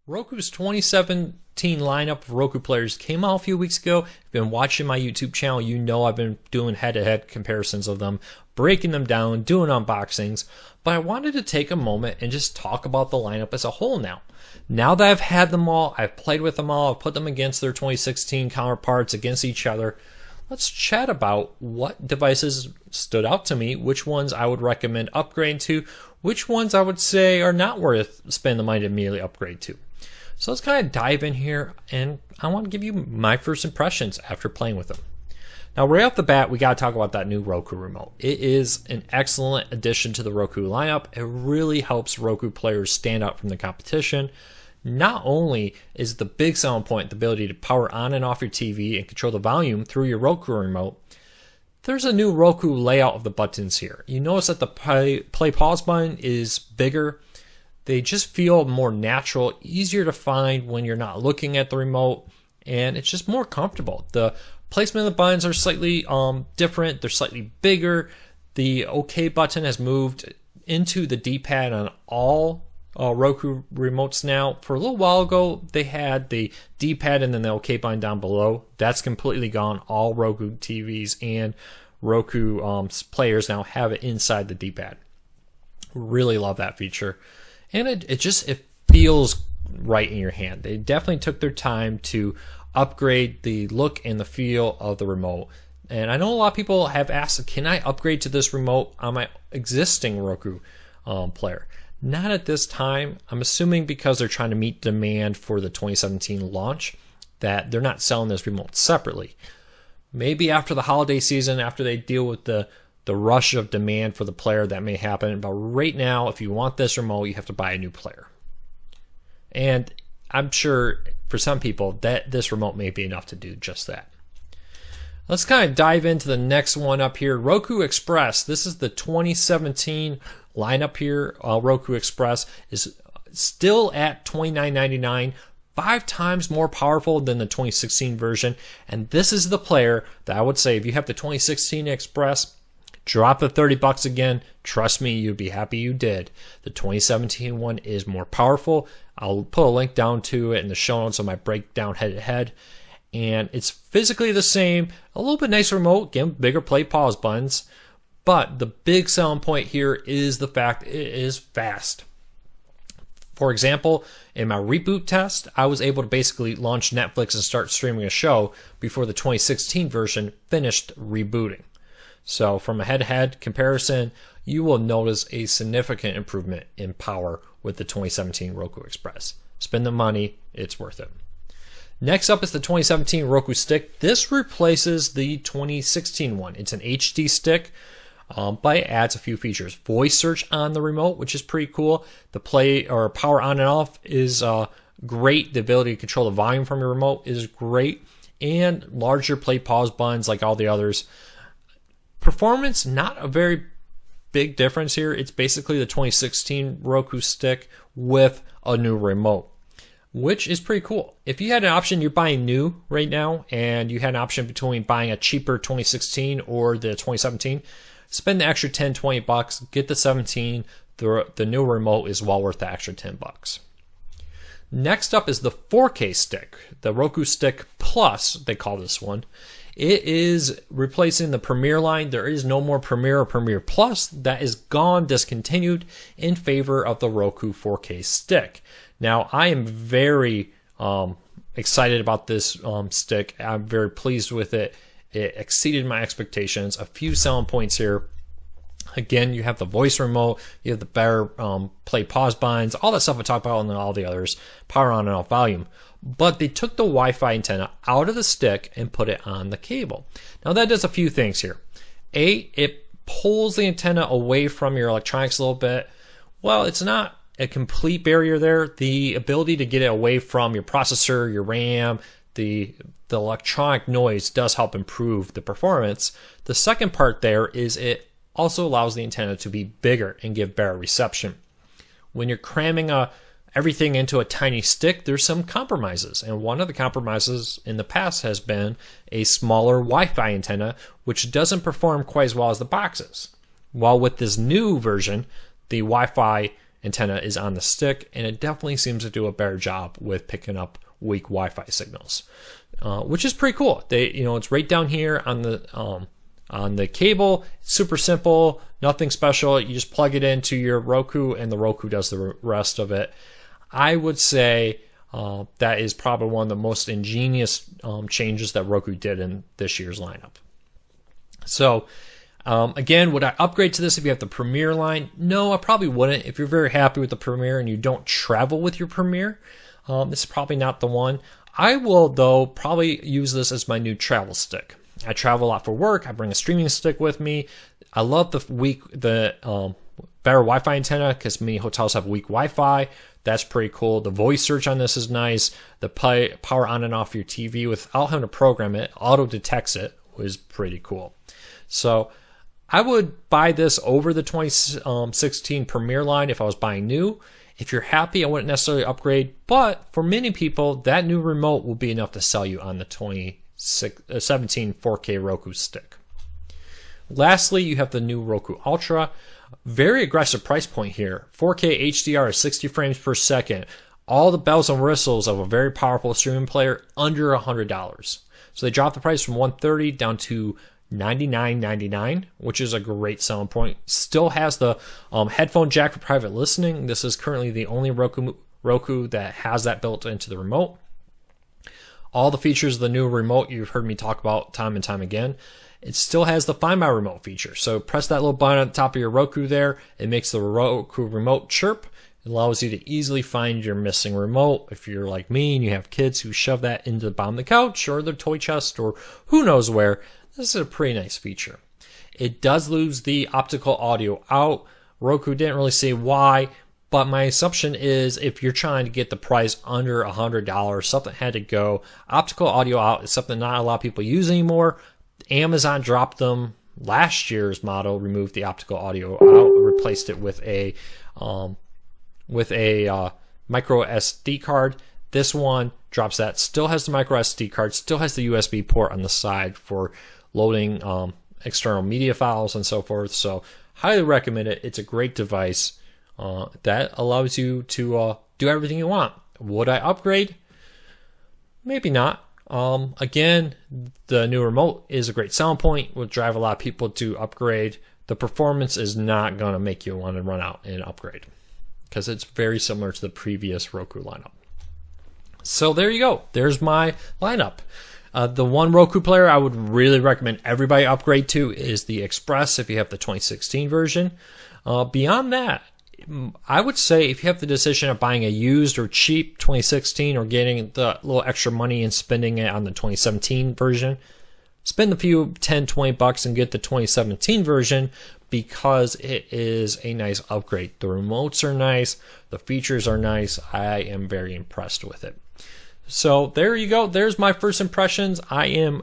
Roku's 2017 lineup of Roku players came out a few weeks ago. If you've been watching my YouTube channel, you know I've been doing head-to-head comparisons of them, breaking them down, doing unboxings. But I wanted to take a moment and just talk about the lineup as a whole now. Now that I've had them all, I've played with them all, I've put them against their 2016 counterparts, against each other. Let's chat about what devices stood out to me, which ones I would recommend upgrading to, which ones I would say are not worth spending the money to immediately upgrade to. So let's kind of dive in here, and I want to give you my first impressions after playing with them. Now, right off the bat, we got to talk about that new Roku Remote. It is an excellent addition to the Roku lineup. It really helps Roku players stand out from the competition. Not only is the big selling point the ability to power on and off your TV and control the volume through your Roku Remote, there's a new Roku layout of the buttons here. You notice that the play pause button is bigger. They just feel more natural, easier to find when you're not looking at the remote, and it's just more comfortable. The placement of the buttons are slightly different. They're slightly bigger. The OK button has moved into the D-pad on all Roku remotes now. For a little while ago, they had the D-pad and then the OK button down below. That's completely gone. All Roku TVs and Roku players now have it inside the D-pad. Really love that feature. And it feels right in your hand. They definitely took their time to upgrade the look and the feel of the remote. And I know a lot of people have asked, can I upgrade to this remote on my existing Roku player? Not at this time. I'm assuming because they're trying to meet demand for the 2017 launch that they're not selling this remote separately. Maybe after the holiday season, after they deal with the rush of demand for the player, that may happen. But right now, if you want this remote, you have to buy a new player. And I'm sure for some people that this remote may be enough to do just that. Let's kind of dive into the next one up here. Roku Express. This is the 2017 lineup here. Roku Express is still at $29.99. 5 times more powerful than the 2016 version. And this is the player that I would say if you have the 2016 Express, drop the $30 again. Trust me, you'd be happy you did. The 2017 one is more powerful. I'll put a link down to it in the show notes on my breakdown head-to-head. And it's physically the same. A little bit nicer remote. Again, bigger play pause buttons. But the big selling point here is the fact it is fast. For example, in my reboot test, I was able to basically launch Netflix and start streaming a show before the 2016 version finished rebooting. So from a head-to-head comparison, you will notice a significant improvement in power with the 2017 Roku Express. Spend the money, it's worth it. Next up is the 2017 Roku Stick. This replaces the 2016 one. It's an HD stick, but it adds a few features. Voice search on the remote, which is pretty cool. The play or power on and off is great. The ability to control the volume from your remote is great. And larger play pause buttons like all the others. Performance, not a very big difference here. It's basically the 2016 Roku Stick with a new remote, which is pretty cool. If you had an option, you're buying new right now, and you had an option between buying a cheaper 2016 or the 2017, spend the extra $10-20, get the 17. The new remote is well worth the extra $10. Next up is the 4K stick, the Roku Stick Plus, they call this one. It is replacing the Premier line. There is no more Premier or Premier Plus. That is gone, discontinued, in favor of the Roku 4K stick. Now, I am very excited about this stick. I'm very pleased with it. It exceeded my expectations. A few selling points here. Again, you have the voice remote, you have the better play pause buttons, all that stuff I talked about, and then all the others, power on and off volume. But they took the Wi-Fi antenna out of the stick and put it on the cable. Now that does a few things here. A, it pulls the antenna away from your electronics a little bit. Well, it's not a complete barrier there. The ability to get it away from your processor, your RAM, the electronic noise does help improve the performance. The second part there is it also allows the antenna to be bigger and give better reception. When you're cramming everything into a tiny stick, there's some compromises. And one of the compromises in the past has been a smaller Wi-Fi antenna, which doesn't perform quite as well as the boxes. While with this new version, the Wi-Fi antenna is on the stick, and it definitely seems to do a better job with picking up weak Wi-Fi signals, which is pretty cool. It's right down here on the cable. It's super simple, nothing special. You just plug it into your Roku, and the Roku does the rest of it. I would say that is probably one of the most ingenious changes that Roku did in this year's lineup. So again, would I upgrade to this if you have the Premier line? No, I probably wouldn't. If you're very happy with the Premier and you don't travel with your Premier, this is probably not the one. I will, though, probably use this as my new travel stick. I travel a lot for work. I bring a streaming stick with me. I love the better Wi-Fi antenna because many hotels have weak Wi-Fi. That's pretty cool. The voice search on this is nice. The power on and off your TV without having to program it, auto detects it, was pretty cool. So I would buy this over the 2016 Premier line if I was buying new. If you're happy, I wouldn't necessarily upgrade, but for many people, that new remote will be enough to sell you on the 2017 4K Roku Stick. Lastly, you have the new Roku Ultra. Very aggressive price point here. 4K HDR is 60 frames per second. All the bells and whistles of a very powerful streaming player under $100. So they dropped the price from $130 down to $99.99, which is a great selling point. Still has the headphone jack for private listening. This is currently the only Roku that has that built into the remote. All the features of the new remote you've heard me talk about time and time again. It still has the Find My Remote feature. So press that little button at the top of your Roku there. It makes the Roku Remote chirp. It allows you to easily find your missing remote. If you're like me and you have kids who shove that into the bottom of the couch or the toy chest or who knows where, this is a pretty nice feature. It does lose the optical audio out. Roku didn't really say why, but my assumption is if you're trying to get the price under $100, something had to go. Optical audio out is something not a lot of people use anymore. Amazon dropped them. Last year's model removed the optical audio out, replaced it with a micro SD card. This one drops that. Still has the micro SD card. Still has the USB port on the side for loading external media files and so forth. So highly recommend it. It's a great device that allows you to do everything you want. Would I upgrade? Maybe not. Again, the new remote is a great selling point. Will drive a lot of people to upgrade. The performance is not going to make you want to run out and upgrade because it's very similar to the previous Roku lineup. So there you go. There's my lineup. The one Roku player I would really recommend everybody upgrade to is the Express if you have the 2016 version. Beyond that, I would say if you have the decision of buying a used or cheap 2016 or getting the little extra money and spending it on the 2017 version, spend a few $10-20 and get the 2017 version because it is a nice upgrade. The remotes are nice. The features are nice. I am very impressed with it. So there you go. There's my first impressions. I am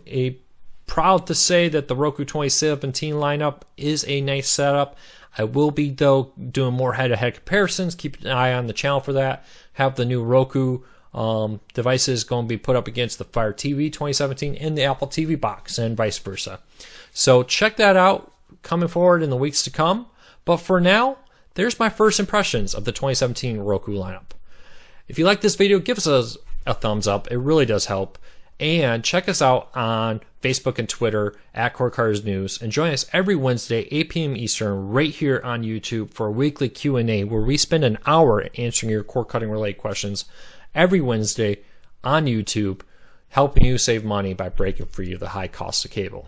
proud to say that the Roku 2017 lineup is a nice setup. I will be, though, doing more head-to-head comparisons. Keep an eye on the channel for that. Have the new Roku devices going to be put up against the Fire TV 2017 and the Apple TV box and vice versa. So check that out coming forward in the weeks to come. But for now, there's my first impressions of the 2017 Roku lineup. If you like this video, give us a thumbs up. It really does help. And check us out on Facebook and Twitter at Cord Cutters News. And join us every Wednesday, 8 p.m. Eastern, right here on YouTube for a weekly Q&A where we spend an hour answering your cord cutting related questions every Wednesday on YouTube, helping you save money by breaking free of the high cost of cable.